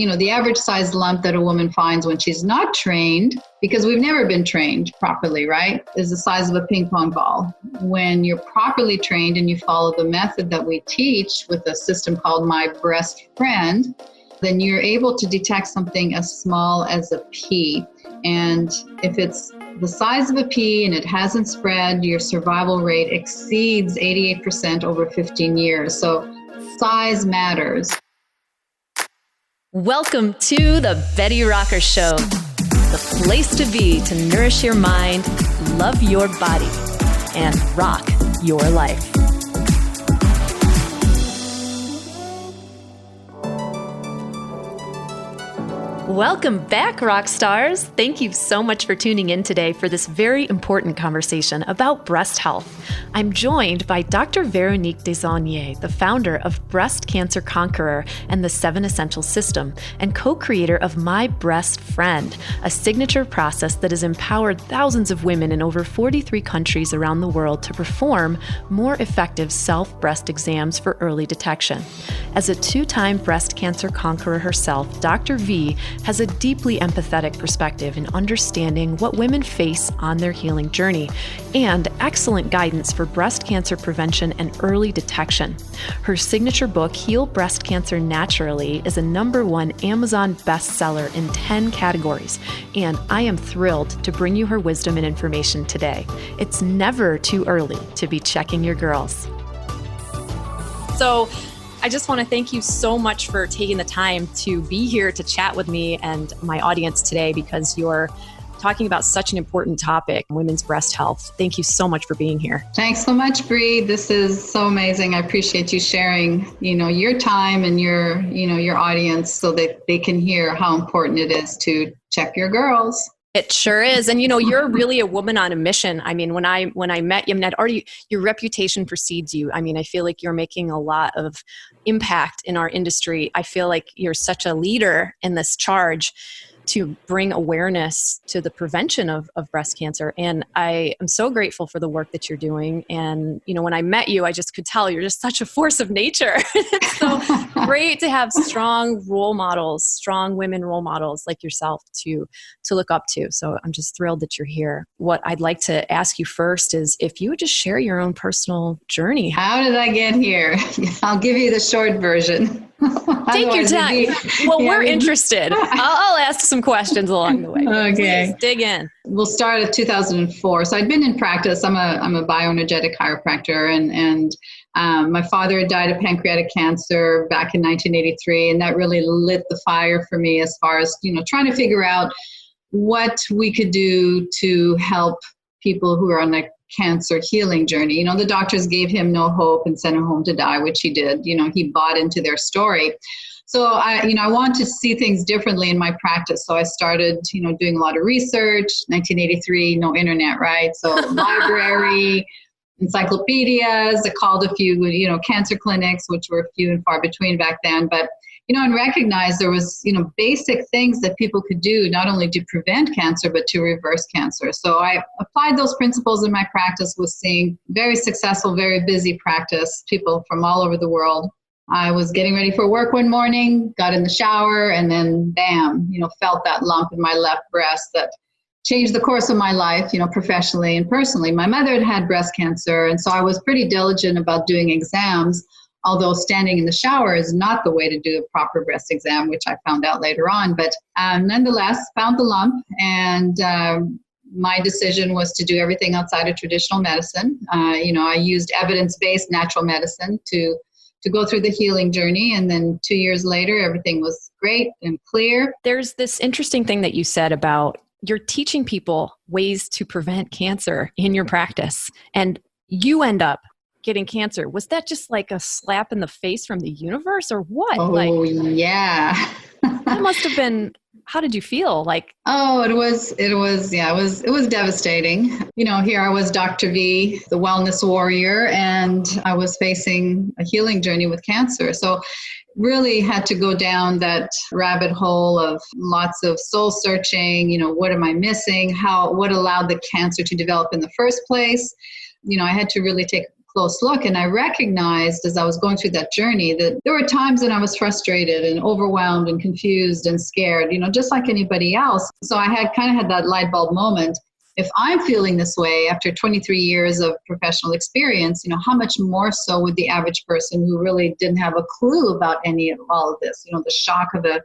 the average size lump that a woman finds when she's not trained, because we've never been trained properly, right, is the size of a ping pong ball. When you're properly trained and you follow the method that we teach with a system called My Breast Friend, then you're able to detect something as small as a pea. And if it's the size of a pea and it hasn't spread, your survival rate exceeds 88% over 15 years. So size matters. Welcome to the Betty Rocker Show, the place to be to nourish your mind, love your body, and rock your life. Welcome back, rock stars. Thank you so much for tuning in today for this very important conversation about breast health. I'm joined by Dr. Veronique Desaulniers, the founder of Breast Cancer Conqueror and the 7 Essential System, and co-creator of My Breast Friend, a signature process that has empowered thousands of women in over 43 countries around the world to perform more effective self-breast exams for early detection. As a 2-time breast cancer conqueror herself, Dr. V has a deeply empathetic perspective in understanding what women face on their healing journey and excellent guidance for breast cancer prevention and early detection. Her signature book, Heal Breast Cancer Naturally, is a #1 Amazon bestseller in 10 categories, and I am thrilled to bring you her wisdom and information today. It's never too early to be checking your girls. So, I just want to thank you so much for taking the time to be here to chat with me and my audience today, because you're talking about such an important topic, women's breast health. Thank you so much for being here. Thanks so much, Bree. This is so amazing. I appreciate you sharing, your time and your audience so that they can hear how important it is to check your girls. It sure is. And you're really a woman on a mission. I mean, when I met you, your reputation precedes you. I mean, I feel like you're making a lot of impact in our industry. I feel like you're such a leader in this charge to bring awareness to the prevention of breast cancer. And I am so grateful for the work that you're doing. And, when I met you, I just could tell you're just such a force of nature. It's so great to have strong women role models like yourself to look up to. So I'm just thrilled that you're here. What I'd like to ask you first is if you would just share your own personal journey. How did I get here? I'll give you the short version. Take your time. We're interested. I'll ask some questions along the way. Okay. Please dig in. We'll start at 2004. So I'd been in practice. I'm a bioenergetic chiropractor, and my father died of pancreatic cancer back in 1983, and that really lit the fire for me as far as trying to figure out what we could do to help people who are on a cancer healing journey. The doctors gave him no hope and sent him home to die, which he did. He bought into their story. So I want to see things differently in my practice. So I started, doing a lot of research. 1983, no internet, right? So library, encyclopedias. I called a few, cancer clinics, which were few and far between back then. But and recognized there was, basic things that people could do, not only to prevent cancer, but to reverse cancer. So I applied those principles in my practice, was seeing very successful, very busy practice, people from all over the world. I was getting ready for work one morning, got in the shower, and then bam, felt that lump in my left breast that changed the course of my life, professionally and personally. My mother had breast cancer, and so I was pretty diligent about doing exams, although standing in the shower is not the way to do a proper breast exam, which I found out later on. But nonetheless, found the lump, and my decision was to do everything outside of traditional medicine. I used evidence-based natural medicine to go through the healing journey. And then 2 years later, everything was great and clear. There's this interesting thing that you said about you're teaching people ways to prevent cancer in your practice, and you end up getting cancer. Was that just like a slap in the face from the universe, or what? Oh, yeah. That must have been, how did you feel? It was devastating. Here I was, Dr. V, the wellness warrior, and I was facing a healing journey with cancer. So really had to go down that rabbit hole of lots of soul searching. What am I missing? What allowed the cancer to develop in the first place? I had to really take close look. And I recognized as I was going through that journey that there were times when I was frustrated and overwhelmed and confused and scared, just like anybody else. So I had kind of had that light bulb moment. If I'm feeling this way after 23 years of professional experience, how much more so would the average person who really didn't have a clue about all of this, the shock of the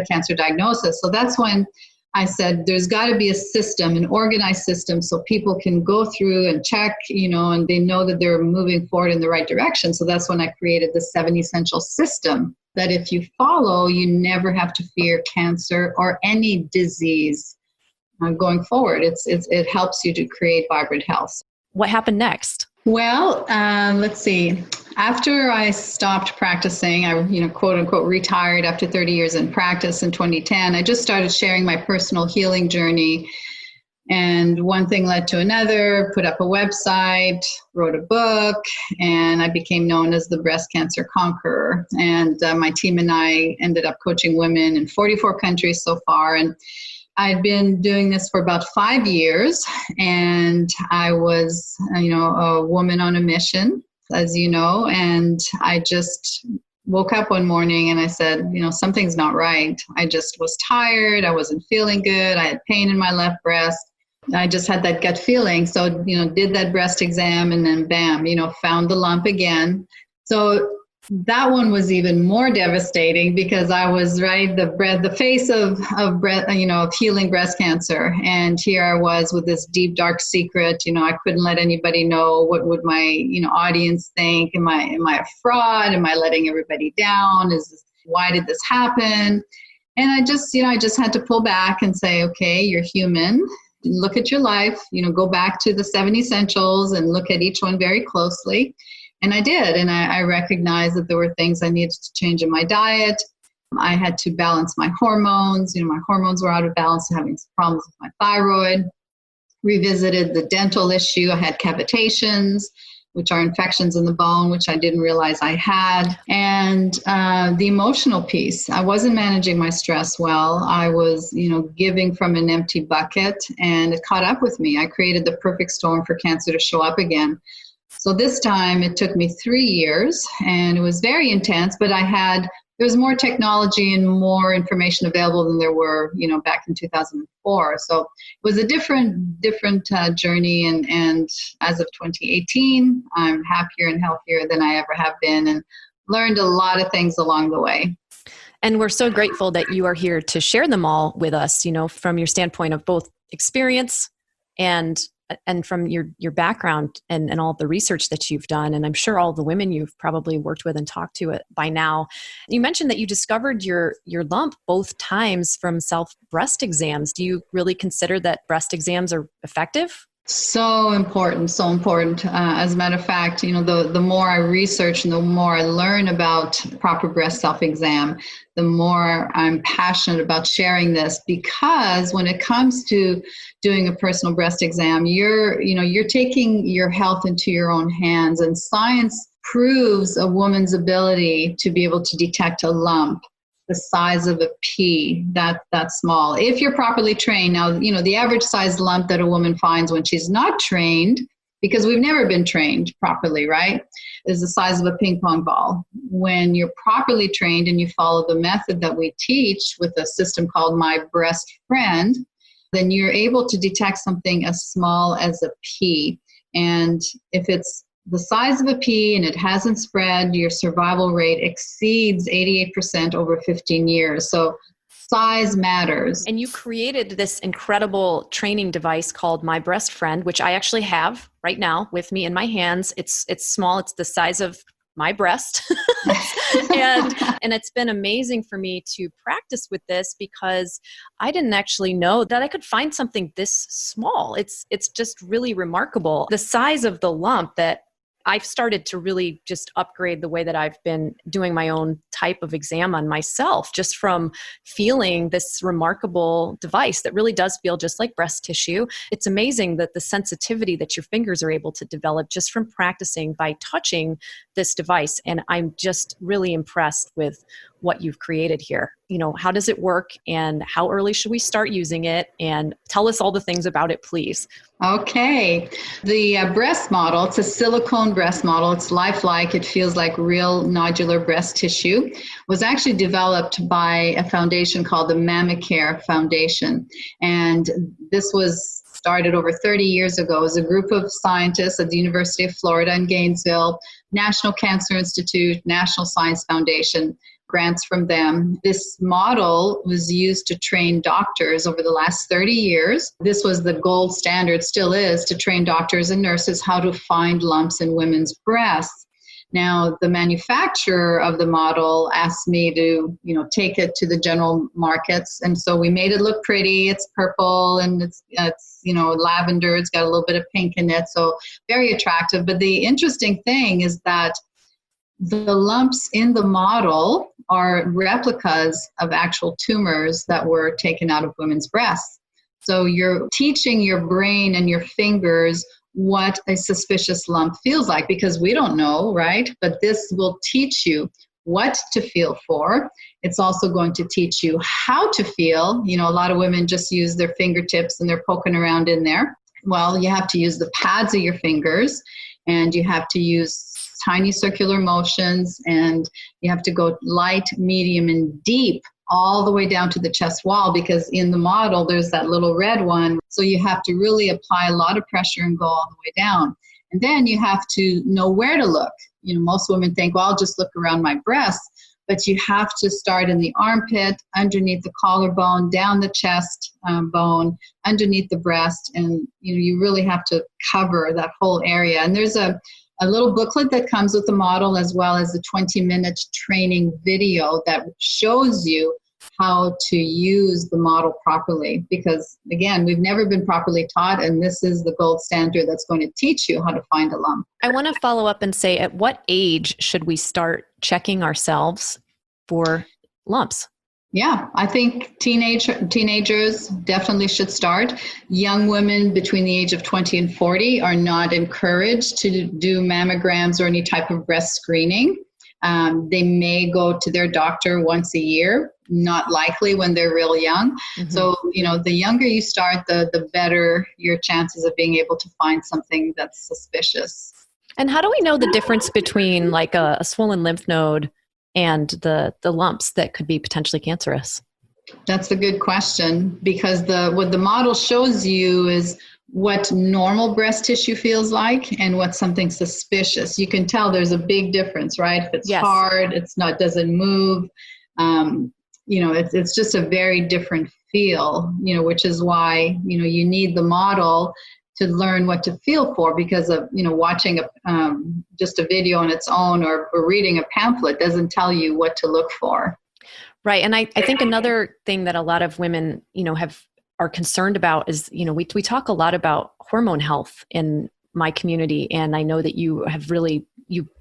cancer diagnosis. So that's when I said, there's got to be a system, an organized system, so people can go through and check, and they know that they're moving forward in the right direction. So that's when I created the 7 essential system that if you follow, you never have to fear cancer or any disease going forward. It helps you to create vibrant health. What happened next? Well, let's see. After I stopped practicing, I, quote unquote, retired after 30 years in practice in 2010, I just started sharing my personal healing journey. And one thing led to another, put up a website, wrote a book, and I became known as the Breast Cancer Conqueror. And my team and I ended up coaching women in 44 countries so far. And I'd been doing this for about 5 years, and I was, a woman on a mission, as you know, and I just woke up one morning and I said, something's not right. I just was tired. I wasn't feeling good. I had pain in my left breast. I just had that gut feeling. So, did that breast exam and then bam, found the lump again. So that one was even more devastating because I was the face of healing breast cancer. And here I was with this deep, dark secret. I couldn't let anybody know. What would my, audience think? Am I a fraud? Am I letting everybody down? Why did this happen? And I just had to pull back and say, okay, you're human. Look at your life, go back to the 7 essentials and look at each one very closely. And I did. And I recognized that there were things I needed to change in my diet. I had to balance my hormones. My hormones were out of balance, having some problems with my thyroid. Revisited the dental issue. I had cavitations, which are infections in the bone, which I didn't realize I had. And the emotional piece. I wasn't managing my stress well. I was, giving from an empty bucket, and it caught up with me. I created the perfect storm for cancer to show up again. So this time it took me 3 years, and it was very intense, but there was more technology and more information available than there were, back in 2004. So it was a different journey. And as of 2018, I'm happier and healthier than I ever have been, and learned a lot of things along the way. And we're so grateful that you are here to share them all with us, from your standpoint of both experience and from your background and all the research that you've done. And I'm sure all the women you've probably worked with and talked to it by now. You mentioned that you discovered your lump both times from self-breast exams. Do you really consider that breast exams are effective? So important, so important. As a matter of fact, the more I research and the more I learn about proper breast self-exam, the more I'm passionate about sharing this, because when it comes to doing a personal breast exam, you're taking your health into your own hands, and science proves a woman's ability to be able to detect a lump the size of a pea, that small, if you're properly trained. Now, the average size lump that a woman finds when she's not trained, because we've never been trained properly, right, is the size of a ping pong ball. When you're properly trained and you follow the method that we teach with a system called My Breast Friend, then you're able to detect something as small as a pea. And if it's the size of a pea and it hasn't spread, your survival rate exceeds 88% over 15 years. So size matters. And you created this incredible training device called My Breast Friend, which I actually have right now with me in my hands. It's small. It's the size of my breast. and it's been amazing for me to practice with this, because I didn't actually know that I could find something this small. It's just really remarkable. The size of the lump that I've started to really just upgrade the way that I've been doing my own type of exam on myself, just from feeling this remarkable device that really does feel just like breast tissue. It's amazing that the sensitivity that your fingers are able to develop just from practicing by touching this device. And I'm just really impressed with what you've created here. How does it work and how early should we start using it? And tell us all the things about it, please. Okay. The breast model, it's a silicone breast model. It's lifelike. It feels like real nodular breast tissue. Was actually developed by a foundation called the Mammography Foundation. And this was started over 30 years ago. It was a group of scientists at the University of Florida in Gainesville, National Cancer Institute, National Science Foundation, grants from them. This model was used to train doctors over the last 30 years. This was the gold standard, still is, to train doctors and nurses how to find lumps in women's breasts. Now, the manufacturer of the model asked me to, take it to the general markets. And so we made it look pretty. It's purple and it's lavender. It's got a little bit of pink in it. So very attractive. But the interesting thing is that the lumps in the model are replicas of actual tumors that were taken out of women's breasts. So you're teaching your brain and your fingers what a suspicious lump feels like, because we don't know, right? But this will teach you what to feel for. It's also going to teach you how to feel. A lot of women just use their fingertips and they're poking around in there. Well, you have to use the pads of your fingers, and you have to use tiny circular motions, and you have to go light, medium, and deep all the way down to the chest wall, because in the model there's that little red one. So you have to really apply a lot of pressure and go all the way down. And then you have to know where to look. Most women think, well, I'll just look around my breasts, but you have to start in the armpit, underneath the collarbone, down the chest bone, underneath the breast, and you really have to cover that whole area. And there's a little booklet that comes with the model, as well as a 20-minute training video that shows you how to use the model properly. Because, again, we've never been properly taught, and this is the gold standard that's going to teach you how to find a lump. I want to follow up and say, at what age should we start checking ourselves for lumps? Yeah, I think teenagers definitely should start. Young women between the age of 20 and 40 are not encouraged to do mammograms or any type of breast screening. They may go to their doctor once a year, not likely when they're real young. Mm-hmm. So, the younger you start, the better your chances of being able to find something that's suspicious. And how do we know the difference between like a swollen lymph node and the lumps that could be potentially cancerous? That's a good question, because what the model shows you is what normal breast tissue feels like and what something suspicious. You can tell there's a big difference, right? If it's hard, doesn't move. It's just a very different feel, which is why, you need the model to learn what to feel for, because of, watching just a video on its own or reading a pamphlet doesn't tell you what to look for. Right. And I think another thing that a lot of women, are concerned about is, we talk a lot about hormone health in my community. And I know that you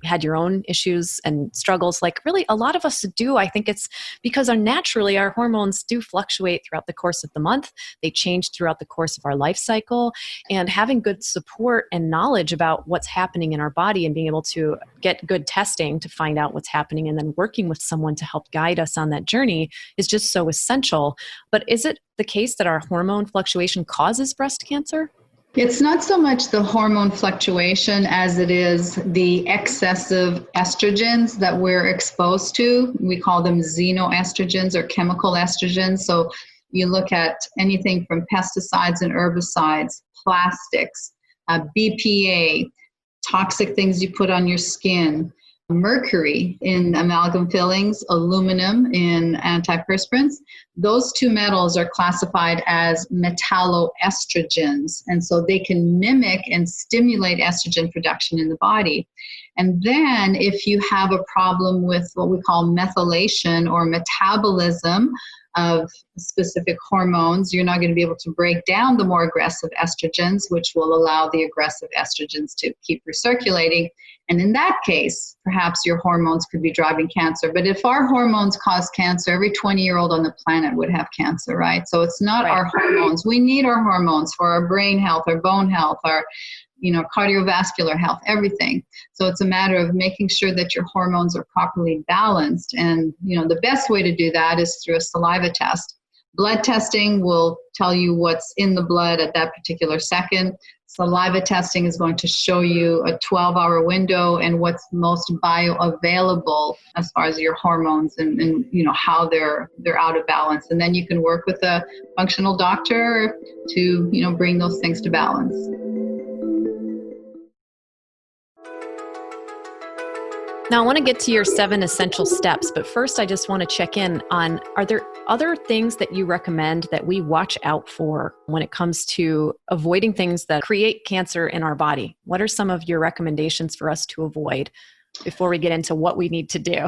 had your own issues and struggles, like really a lot of us do. I think it's because naturally our hormones do fluctuate throughout the course of the month. They change throughout the course of our life cycle, and having good support and knowledge about what's happening in our body and being able to get good testing to find out what's happening, and then working with someone to help guide us on that journey is just so essential. But is it the case that our hormone fluctuation causes breast cancer? It's not so much the hormone fluctuation as it is the excessive estrogens that we're exposed to. We call them xenoestrogens or chemical estrogens. So you look at anything from pesticides and herbicides, plastics, BPA, toxic things you put on your skin, mercury in amalgam fillings, aluminum in antiperspirants. Those two metals are classified as metalloestrogens, and so they can mimic and stimulate estrogen production in the body. And then if you have a problem with what we call methylation or metabolism of specific hormones, you're not going to be able to break down the more aggressive estrogens, which will allow the aggressive estrogens to keep recirculating. And in that case, perhaps your hormones could be driving cancer. But if our hormones cause cancer, every 20-year-old on the planet would have cancer, right? So it's not our hormones. We need our hormones for our brain health, our bone health, our cardiovascular health, everything. So it's a matter of making sure that your hormones are properly balanced. And, the best way to do that is through a saliva test. Blood testing will tell you what's in the blood at that particular second. Saliva testing is going to show you a 12-hour window and what's most bioavailable as far as your hormones and how they're out of balance. And then you can work with a functional doctor to, bring those things to balance. Now, I want to get to your 7 essential steps, but first I just want to check in on, are there other things that you recommend that we watch out for when it comes to avoiding things that create cancer in our body? What are some of your recommendations for us to avoid before we get into what we need to do?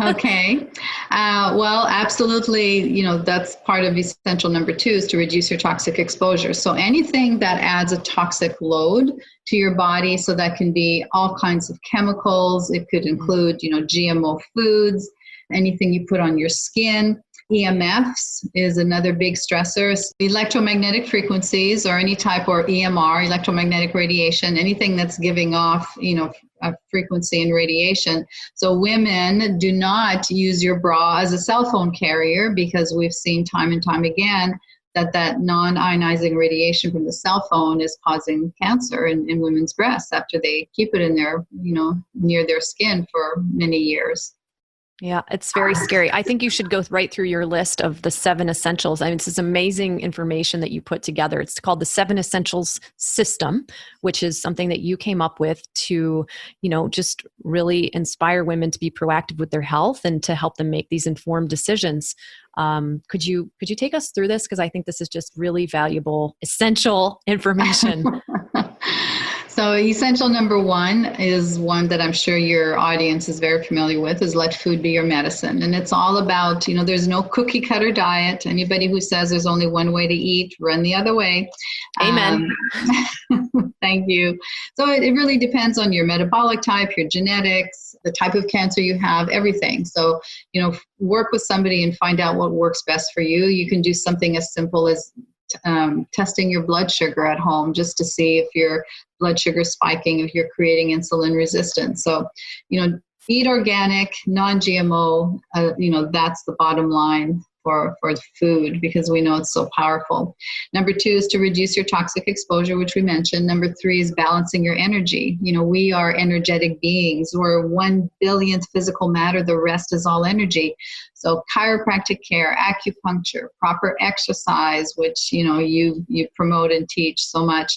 Okay. Well, absolutely. That's part of essential number 2 is to reduce your toxic exposure. So anything that adds a toxic load to your body, so that can be all kinds of chemicals. It could include, GMO foods, anything you put on your skin. EMFs is another big stressor. Electromagnetic frequencies or any type, or EMR, electromagnetic radiation, anything that's giving off, a frequency and radiation. So women, do not use your bra as a cell phone carrier, because we've seen time and time again that non-ionizing radiation from the cell phone is causing cancer in women's breasts after they keep it in their, near their skin for many years. Yeah, it's very scary. I think you should go right through your list of the 7 essentials. I mean, this is amazing information that you put together. It's called the 7 Essentials System, which is something that you came up with to, just really inspire women to be proactive with their health and to help them make these informed decisions. Could you take us through this? Because I think this is just really valuable, essential information. So essential number 1 is one that I'm sure your audience is very familiar with, is let food be your medicine. And it's all about, there's no cookie cutter diet. Anybody who says there's only one way to eat, run the other way. Amen. Thank you. So it really depends on your metabolic type, your genetics, the type of cancer you have, everything. So, work with somebody and find out what works best for you. You can do something as simple as testing your blood sugar at home, just to see if your blood sugar is spiking, if you're creating insulin resistance. So, eat organic, non-GMO, that's the bottom line for food, because we know it's so powerful. Number 2 is to reduce your toxic exposure, which we mentioned. Number 3 is balancing your energy. We are energetic beings. We're 1/1000th physical matter. The rest is all energy. So chiropractic care, acupuncture, proper exercise, which, you promote and teach so much.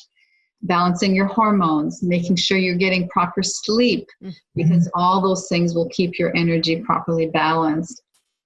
Balancing your hormones, making sure you're getting proper sleep, because all those things will keep your energy properly balanced.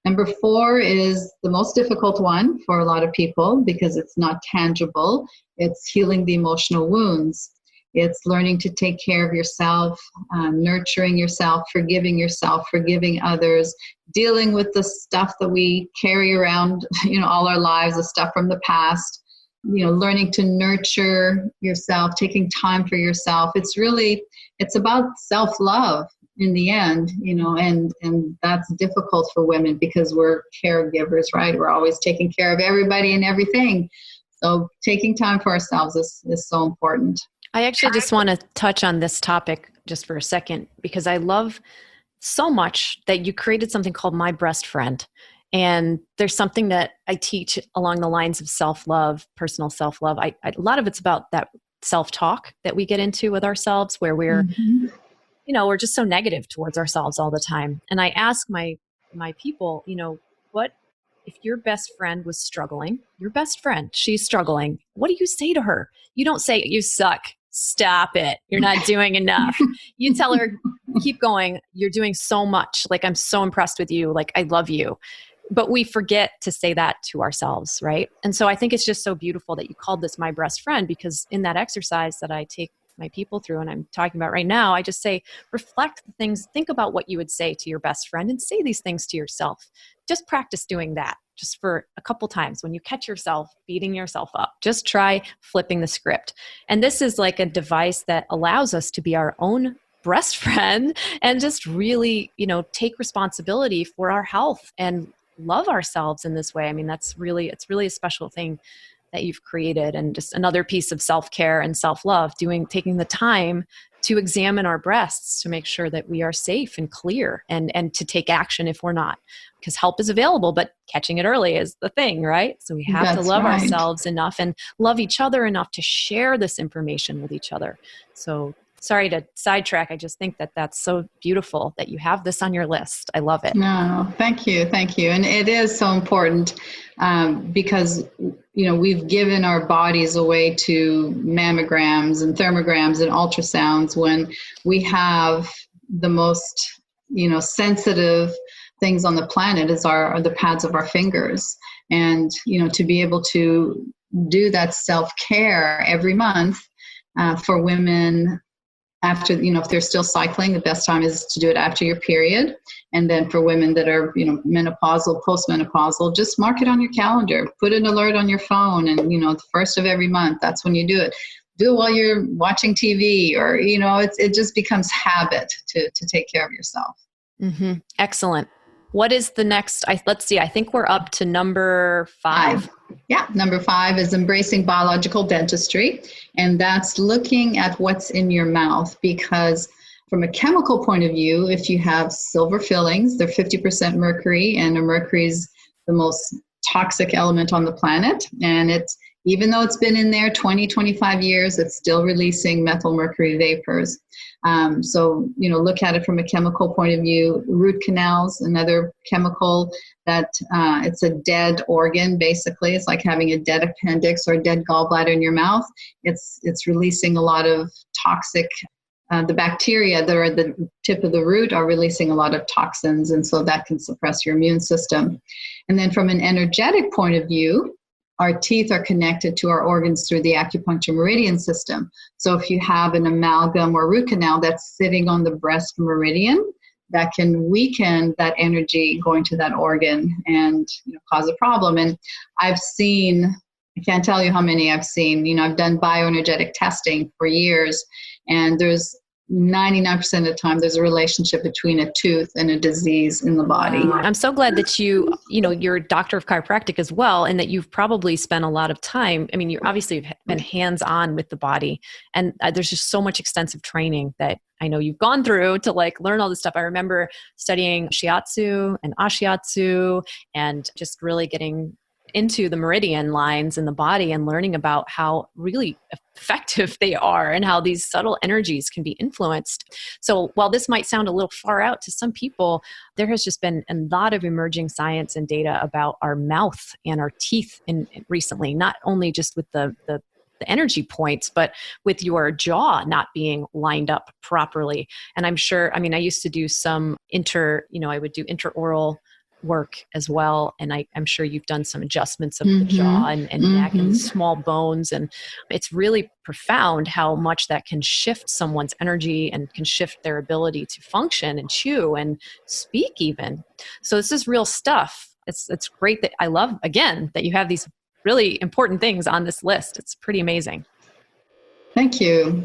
Number 4 is the most difficult one for a lot of people, because it's not tangible. It's healing the emotional wounds. It's learning to take care of yourself, nurturing yourself, forgiving others, dealing with the stuff that we carry around, all our lives, the stuff from the past, learning to nurture yourself, taking time for yourself. It's about self-love in the end, and that's difficult for women because we're caregivers, right? We're always taking care of everybody and everything. So taking time for ourselves is so important. I actually just want to touch on this topic just for a second, because I love so much that you created something called My Breast Friend. And there's something that I teach along the lines of self-love, personal self-love. A lot of it's about that self-talk that we get into with ourselves, where we're, we're just so negative towards ourselves all the time. And I ask my people, what if your best friend was struggling? Your best friend, she's struggling. What do you say to her? You don't say, "You suck. Stop it. You're not doing enough." You tell her, "Keep going. You're doing so much. Like, I'm so impressed with you. Like, I love you." But we forget to say that to ourselves, right? And so I think it's just so beautiful that you called this My Breast Friend, because in that exercise that I take my people through, and I'm talking about right now, I just say, reflect the things, think about what you would say to your best friend, and say these things to yourself. Just practice doing that just for a couple times. When you catch yourself beating yourself up, just try flipping the script. And this is like a device that allows us to be our own breast friend and just really, take responsibility for our health and love ourselves in this way. I mean, it's really a special thing that you've created, and just another piece of self-care and self-love, taking the time to examine our breasts to make sure that we are safe and clear, and to take action if we're not, because help is available, but catching it early is the thing, right? So we have to love ourselves enough and love each other enough to share this information with each other. So sorry to sidetrack. I just think that that's so beautiful that you have this on your list. I love it. No, thank you. Thank you. And it is so important because, we've given our bodies away to mammograms and thermograms and ultrasounds when we have the most, sensitive things on the planet are the pads of our fingers. And, to be able to do that self-care every month for women after, if they're still cycling, the best time is to do it after your period. And then for women that are, menopausal, postmenopausal, just mark it on your calendar, put an alert on your phone. And, the first of every month, that's when you do it. Do it while you're watching TV or, it just becomes habit to take care of yourself. Mm-hmm. Excellent. What is the next? Let's see. I think we're up to number 5. Yeah. Number 5 is embracing biological dentistry. And that's looking at what's in your mouth, because from a chemical point of view, if you have silver fillings, they're 50% mercury, and mercury is the most toxic element on the planet. And even though it's been in there 20, 25 years, it's still releasing methyl mercury vapors. So, look at it from a chemical point of view. Root canals, another chemical that it's a dead organ, basically. It's like having a dead appendix or a dead gallbladder in your mouth. It's releasing a lot of toxic, the bacteria that are at the tip of the root are releasing a lot of toxins, and so that can suppress your immune system. And then from an energetic point of view, our teeth are connected to our organs through the acupuncture meridian system. So if you have an amalgam or root canal that's sitting on the breast meridian, that can weaken that energy going to that organ and cause a problem. And I can't tell you how many I've seen. I've done bioenergetic testing for years, and there's 99% of the time there's a relationship between a tooth and a disease in the body. I'm so glad that you're a doctor of chiropractic as well, and that you've probably spent a lot of time. I mean, you obviously have been hands-on with the body, and there's just so much extensive training that I know you've gone through to learn all this stuff. I remember studying shiatsu and ashiatsu and just really getting into the meridian lines in the body and learning about how really effective they are and how these subtle energies can be influenced. So while this might sound a little far out to some people, there has just been a lot of emerging science and data about our mouth and our teeth recently, not only just with the energy points, but with your jaw not being lined up properly. And I'm sure, I used to do some I would do intraoral work as well. And I'm sure you've done some adjustments of the jaw and neck and small bones. And it's really profound how much that can shift someone's energy and can shift their ability to function and chew and speak even. So this is real stuff. It's great that I love, again, that you have these really important things on this list. It's pretty amazing. Thank you.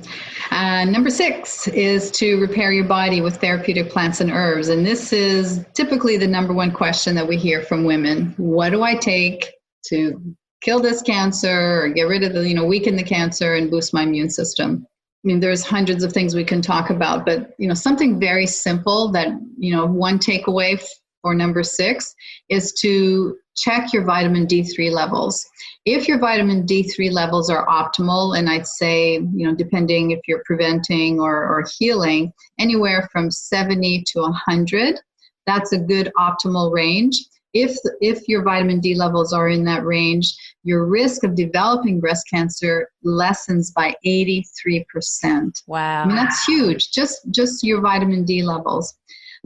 Number 6 is to repair your body with therapeutic plants and herbs. And this is typically the number one question that we hear from women. What do I take to kill this cancer or get rid of weaken the cancer and boost my immune system? There's hundreds of things we can talk about, but, something very simple that, one takeaway for number 6 is to check your vitamin D3 levels. If your vitamin D3 levels are optimal, and I'd say, depending if you're preventing or healing, anywhere from 70 to 100, that's a good optimal range. If your vitamin D levels are in that range, your risk of developing breast cancer lessens by 83%. Wow. That's huge, just your vitamin D levels.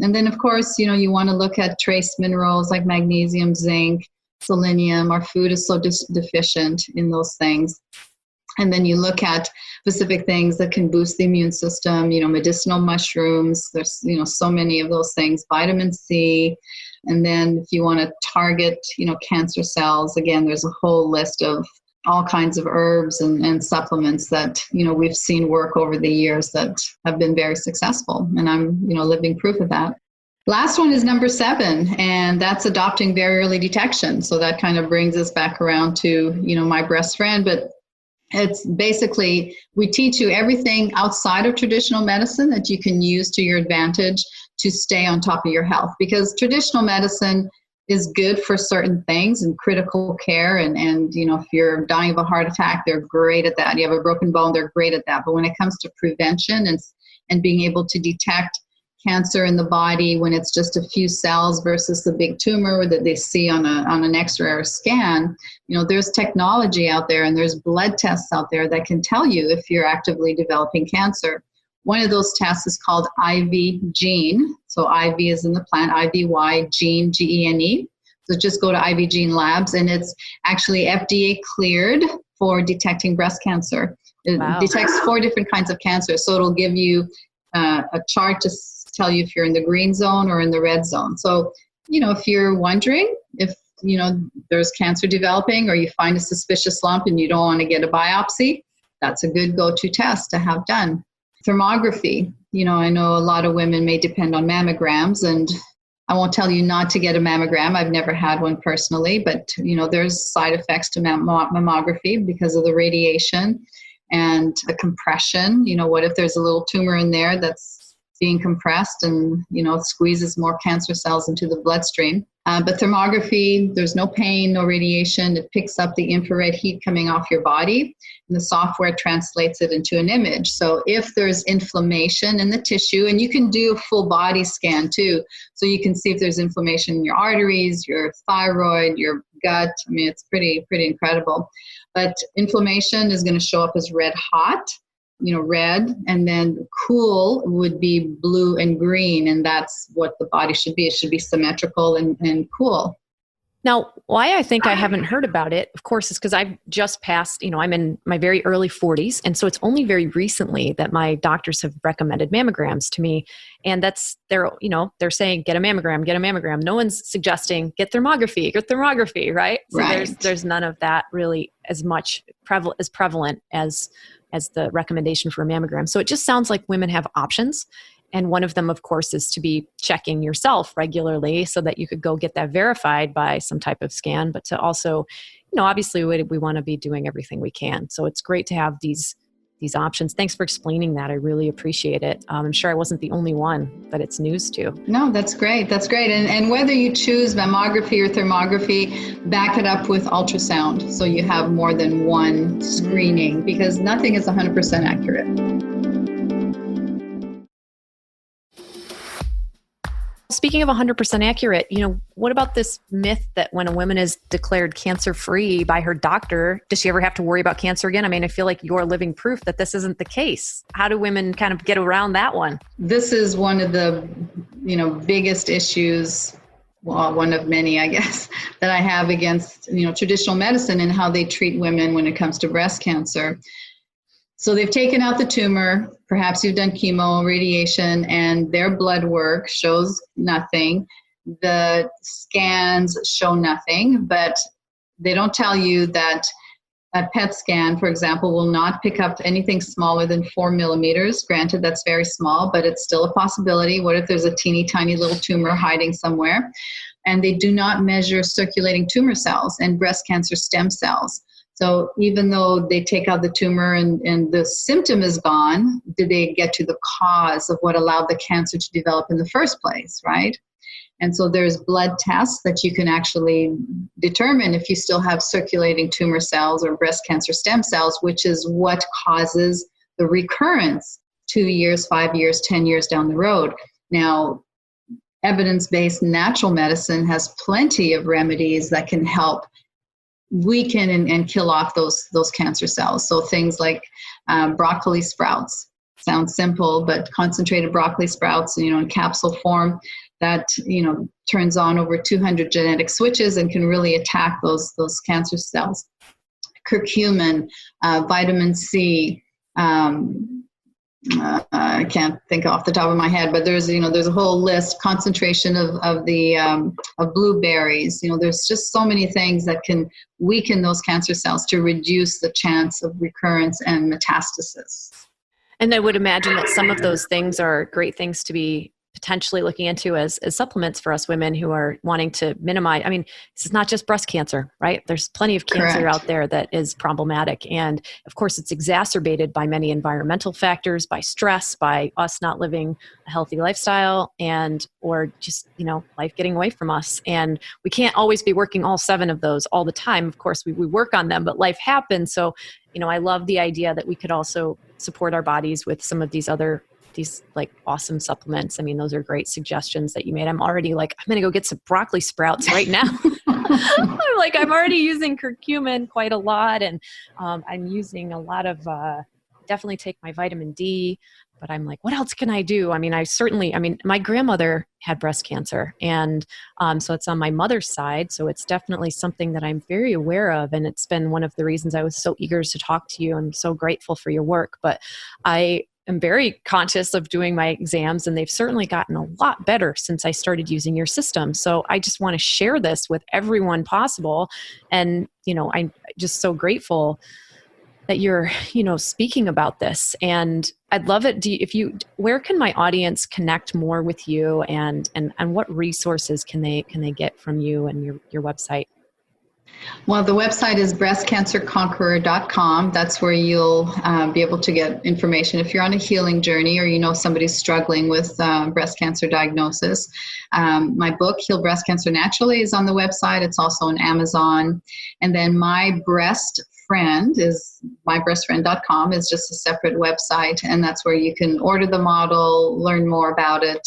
And then, of course, you want to look at trace minerals like magnesium, zinc, selenium. Our food is so deficient in those things. And then you look at specific things that can boost the immune system, medicinal mushrooms. There's, so many of those things, vitamin C. And then if you want to target, cancer cells, again, there's a whole list of all kinds of herbs and supplements that, we've seen work over the years that have been very successful. And I'm, living proof of that. Last one is number 7, and that's adopting very early detection. So that kind of brings us back around to, my breast friend, but it's basically, we teach you everything outside of traditional medicine that you can use to your advantage to stay on top of your health, because traditional medicine is good for certain things and critical care. And if you're dying of a heart attack, they're great at that. You have a broken bone, they're great at that. But when it comes to prevention and being able to detect cancer in the body when it's just a few cells versus the big tumor that they see on an X-ray or scan, there's technology out there and there's blood tests out there that can tell you if you're actively developing cancer. One of those tests is called IV Gene. So IV is in the plant, IVY, Gene, Gene. So just go to IV Gene Labs, and it's actually FDA cleared for detecting breast cancer. It detects 4 different kinds of cancer. So it'll give you a chart to tell you if you're in the green zone or in the red zone. So, if you're wondering if, there's cancer developing, or you find a suspicious lump and you don't want to get a biopsy, that's a good go-to test to have done. Thermography, I know a lot of women may depend on mammograms, and I won't tell you not to get a mammogram. I've never had one personally, but, there's side effects to mammography because of the radiation and the compression. What if there's a little tumor in there that's being compressed and, squeezes more cancer cells into the bloodstream. But thermography, there's no pain, no radiation. It picks up the infrared heat coming off your body, and the software translates it into an image. So if there's inflammation in the tissue, and you can do a full body scan too, so you can see if there's inflammation in your arteries, your thyroid, your gut. I mean, it's pretty incredible. But inflammation is going to show up as red hot, red, and then cool would be blue and green, and that's what the body should be. It should be symmetrical and cool. Now, why I think I haven't heard about it, of course, is because I've just passed, I'm in my very early 40s. And so it's only very recently that my doctors have recommended mammograms to me. And they're saying, get a mammogram. No one's suggesting get thermography, right? So right. There's none of that really as much prevalent as the recommendation for a mammogram. So it just sounds like women have options. And one of them, of course, is to be checking yourself regularly so that you could go get that verified by some type of scan. But to also, obviously we want to be doing everything we can. So it's great to have these options. Thanks for explaining that. I really appreciate it. I'm sure I wasn't the only one that it's news to. No, that's great. That's great. And whether you choose mammography or thermography, back it up with ultrasound. So you have more than one screening, because nothing is 100% accurate. Speaking of 100% accurate, what about this myth that when a woman is declared cancer-free by her doctor, does she ever have to worry about cancer again? I mean, I feel like you're living proof that this isn't the case. How do women kind of get around that one? This is one of the, biggest issues, well, one of many, I guess, that I have against, traditional medicine and how they treat women when it comes to breast cancer. So they've taken out the tumor, perhaps you've done chemo, radiation, and their blood work shows nothing. The scans show nothing, but they don't tell you that a PET scan, for example, will not pick up anything smaller than 4 millimeters. Granted, that's very small, but it's still a possibility. What if there's a teeny tiny little tumor hiding somewhere? And they do not measure circulating tumor cells and breast cancer stem cells. So even though they take out the tumor and the symptom is gone, did they get to the cause of what allowed the cancer to develop in the first place, right? And so there's blood tests that you can actually determine if you still have circulating tumor cells or breast cancer stem cells, which is what causes the recurrence 2 years, 5 years, 10 years down the road. Now, evidence-based natural medicine has plenty of remedies that can help weaken and kill off those cancer cells. So things like broccoli sprouts. Sounds simple, but concentrated broccoli sprouts, in capsule form that, turns on over 200 genetic switches and can really attack those cancer cells. Curcumin, vitamin C, I can't think off the top of my head, but there's a whole list, concentration of blueberries. There's just so many things that can weaken those cancer cells to reduce the chance of recurrence and metastasis. And I would imagine that some of those things are great things to be potentially looking into as supplements for us women who are wanting to minimize. I mean, this is not just breast cancer, right? There's plenty of cancer Correct. out there that is problematic. And of course, it's exacerbated by many environmental factors, by stress, by us not living a healthy lifestyle, and or just, life getting away from us. And we can't always be working all 7 of those all the time. Of course, we work on them, but life happens. So, I love the idea that we could also support our bodies with some of these like awesome supplements. I mean, those are great suggestions that you made. I'm already like, I'm going to go get some broccoli sprouts right now. I'm already using curcumin quite a lot. And I'm using a lot of, definitely take my vitamin D, but I'm like, what else can I do? I mean, my grandmother had breast cancer, and so it's on my mother's side. So it's definitely something that I'm very aware of. And it's been one of the reasons I was so eager to talk to you. I'm so grateful for your work, but I'm very conscious of doing my exams, and they've certainly gotten a lot better since I started using your system. So I just want to share this with everyone possible. And, I'm just so grateful that you're, speaking about this. And I'd love it. Where can my audience connect more with you, and what resources can they get from you and your website? Well, the website is breastcancerconqueror.com. That's where you'll be able to get information if you're on a healing journey, or somebody's struggling with breast cancer diagnosis. My book, Heal Breast Cancer Naturally, is on the website. It's also on Amazon. And then My Breast Friend is mybreastfriend.com, is just a separate website, and that's where you can order the model, learn more about it,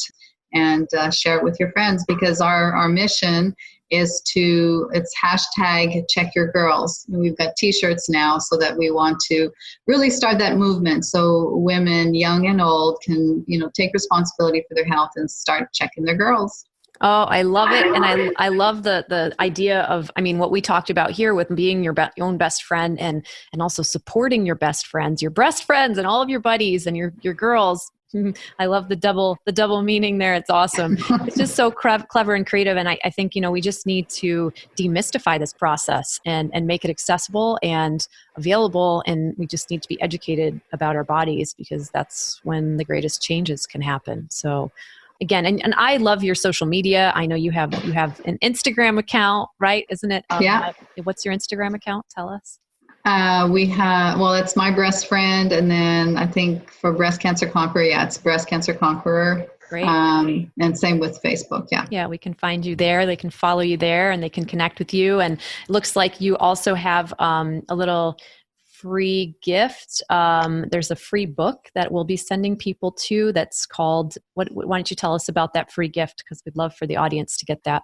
and share it with your friends, because our mission is it's #CheckYourGirls. We've got t-shirts now, so that we want to really start that movement, so women, young and old, can take responsibility for their health and start checking their girls. Oh, I love it. And I love the idea of, what we talked about here with being your own best friend, and also supporting your best friends, your breast friends, and all of your buddies and your girls. I love the double meaning there. It's awesome. It's just so clever and creative. And I think, we just need to demystify this process and make it accessible and available. And we just need to be educated about our bodies, because that's when the greatest changes can happen. So again, and I love your social media. I know you have an Instagram account, right? Isn't it? Yeah. What's your Instagram account? Tell us. It's My Breast Friend. And then I think for Breast Cancer Conqueror, it's Breast Cancer Conqueror. Great. And same with Facebook. Yeah. Yeah. We can find you there. They can follow you there, and they can connect with you. And it looks like you also have a little free gift. There's a free book that we'll be sending people to that's called, why don't you tell us about that free gift? Because we'd love for the audience to get that.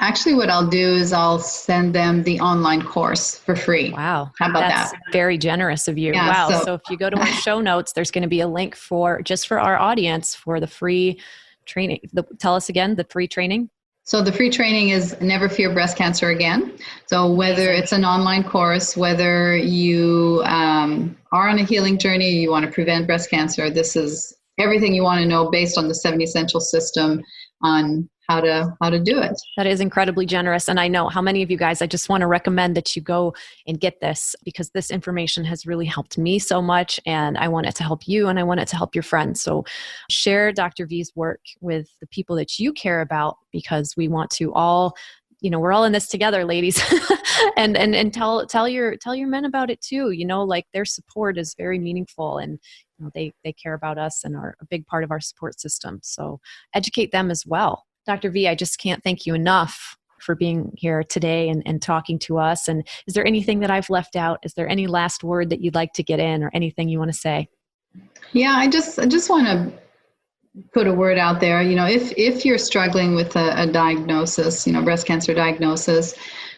Actually, what I'll do is I'll send them the online course for free. Wow. How about That's that? Very generous of you. Yeah, wow. So if you go to our show notes, there's going to be a link for our audience for the free training. Tell us again, the free training. So the free training is Never Fear Breast Cancer Again. So whether it's an online course, whether you are on a healing journey, you want to prevent breast cancer, this is everything you want to know based on the 7 Essential System on how to do it. That is incredibly generous. And I know how many of you guys, I just want to recommend that you go and get this, because this information has really helped me so much, and I want it to help you, and I want it to help your friends. So share Dr. V's work with the people that you care about, because we want to all, we're all in this together, ladies. and tell your men about it too. Like their support is very meaningful, and they care about us and are a big part of our support system. So educate them as well. Dr. V, I just can't thank you enough for being here today and talking to us. And is there anything that I've left out? Is there any last word that you'd like to get in, or anything you want to say? Yeah, I just want to put a word out there. If you're struggling with a diagnosis, breast cancer diagnosis,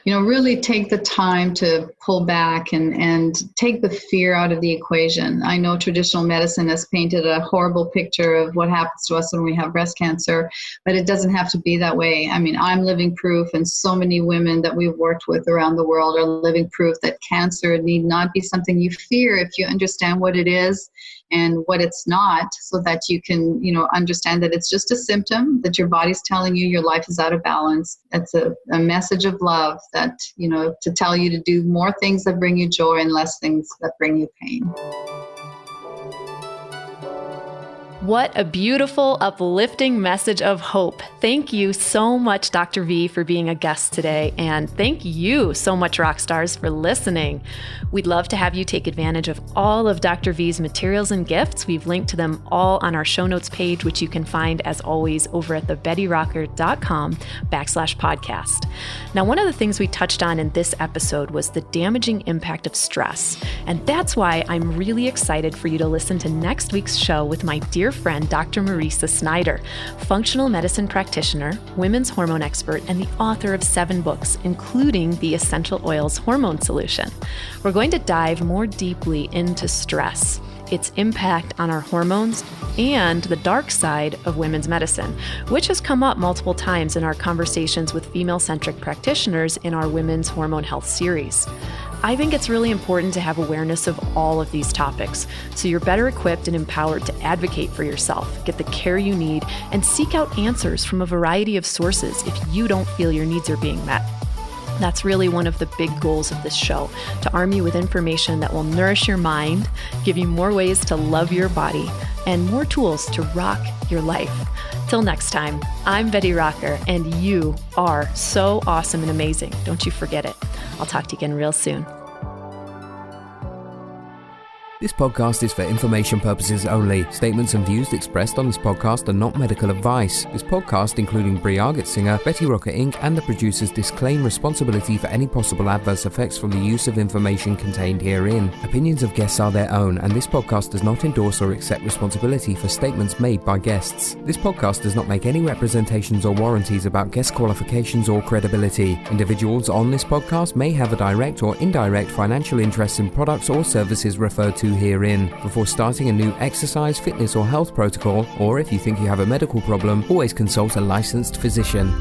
really take the time to pull back and take the fear out of the equation. I know traditional medicine has painted a horrible picture of what happens to us when we have breast cancer, but it doesn't have to be that way. I'm living proof, and so many women that we've worked with around the world are living proof that cancer need not be something you fear if you understand what it is and what it's not, so that you can, understand that it's just a symptom, that your body's telling you your life is out of balance. It's a message of love that, to tell you to do more things that bring you joy and less things that bring you pain. What a beautiful, uplifting message of hope. Thank you so much, Dr. V, for being a guest today. And thank you so much, Rockstars, for listening. We'd love to have you take advantage of all of Dr. V's materials and gifts. We've linked to them all on our show notes page, which you can find, as always, over at thebettyrocker.com/podcast. Now, one of the things we touched on in this episode was the damaging impact of stress. And that's why I'm really excited for you to listen to next week's show with my dear friend, Dr. Marisa Snyder, functional medicine practitioner, women's hormone expert, and the author of 7 books, including the Essential Oils Hormone Solution. We're going to dive more deeply into stress, its impact on our hormones, and the dark side of women's medicine, which has come up multiple times in our conversations with female-centric practitioners in our Women's Hormone Health series. I think it's really important to have awareness of all of these topics so you're better equipped and empowered to advocate for yourself, get the care you need, and seek out answers from a variety of sources if you don't feel your needs are being met. That's really one of the big goals of this show, to arm you with information that will nourish your mind, give you more ways to love your body, and more tools to rock your life. Till next time, I'm Betty Rocker, and you are so awesome and amazing. Don't you forget it. I'll talk to you again real soon. This podcast is for information purposes only. Statements and views expressed on this podcast are not medical advice. This podcast, including Brie Argetsinger, Betty Rocker Inc., and the producers disclaim responsibility for any possible adverse effects from the use of information contained herein. Opinions of guests are their own, and this podcast does not endorse or accept responsibility for statements made by guests. This podcast does not make any representations or warranties about guest qualifications or credibility. Individuals on this podcast may have a direct or indirect financial interest in products or services referred to herein. Before starting a new exercise, fitness, or health protocol, or if you think you have a medical problem, always consult a licensed physician.